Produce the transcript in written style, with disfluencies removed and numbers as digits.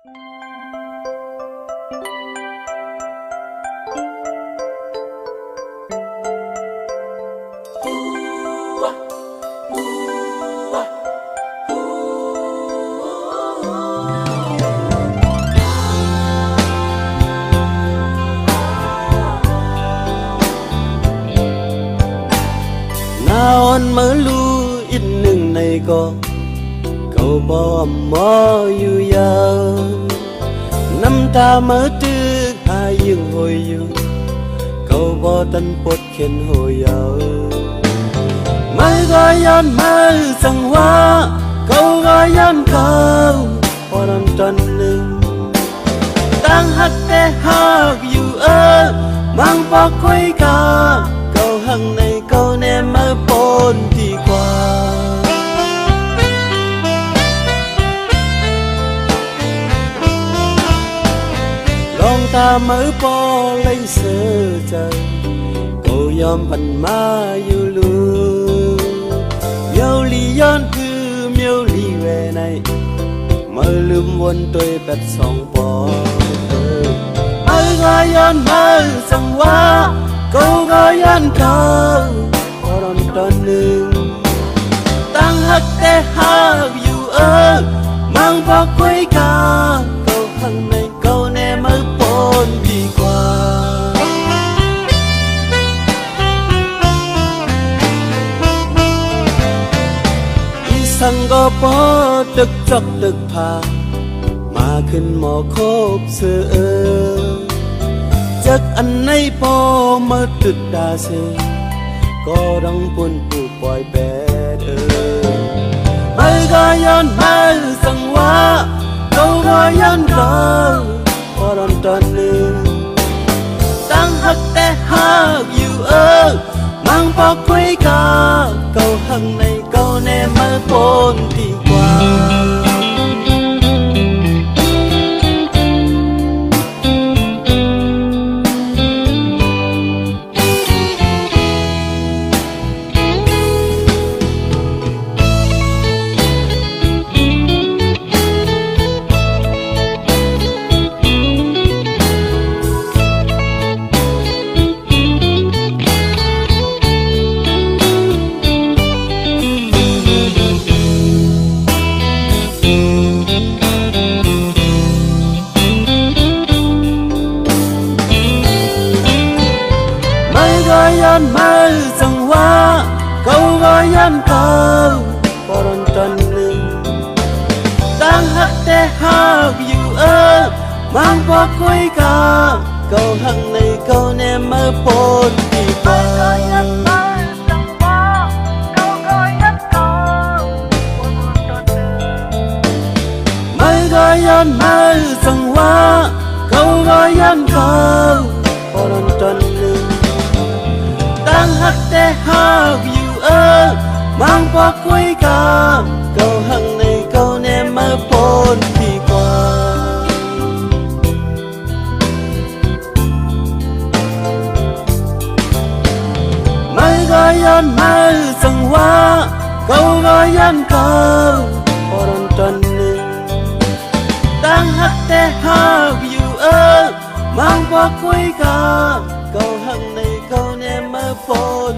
นmở lu ít nương này có cậu bỏ mò yêu giờ năm ta mở tư hai dương hồi yêu cậu bỏ tân bột khen hồi giờ mới gọi yon mới sang hoa cậu gọi yon cậu bỏ đòn tròn lưng đang hát tê hát yêu ơ mang vào quay cả cậu hằng này cậu nè mơ bồn đi qua lòng ta mới bỏ lấy sơ trời cậu yom phần ma yêu lưu miêu li yon cứ miêu li về này mơ lùm buồn tôi bẹt song bỏ mơ gọi yon mơ sang hoa câu gọi yon câu còn tròn lưng tăng hắc tê hắc yêu ơ mang vào quấy cả câu thằng này câu nè mới bồn đi qua đi sang có bỏ đực chọc đực phà màขึ้นหมอคบเสือจากอันไหนพอมาตึกดาเซก็ดังปุ่นผู้ปล่อยแบดไม่ก็ย้อนไม่สังว่าเขาก็ย้อนเราพอรอนตอนนึงตั้งหักแต่หักอยู่มังพอคุยกันเขาหังในเขาแน่มาปนดีกว่าyon mơ sang hoa câu gọi yon câu bỏ đòn tròn lưng đang hát tê hát yêu mang vào quấy cả câu hằng này câu nè mơ bồn đi qua mới gọi yon mơ sang hoa câu gọi yon câu bỏ đòn tròn lưng đang hát tê hát yêu mang vào quấy cả câu hằng này câu nè mơ bồn đi qua mới gọi yon mơ sang hoa câu gọi yon câu bỏ đòn tròn lưng đang hát tê hát yêu mang vào quấy cả câu hằng này câu nè mơ bồn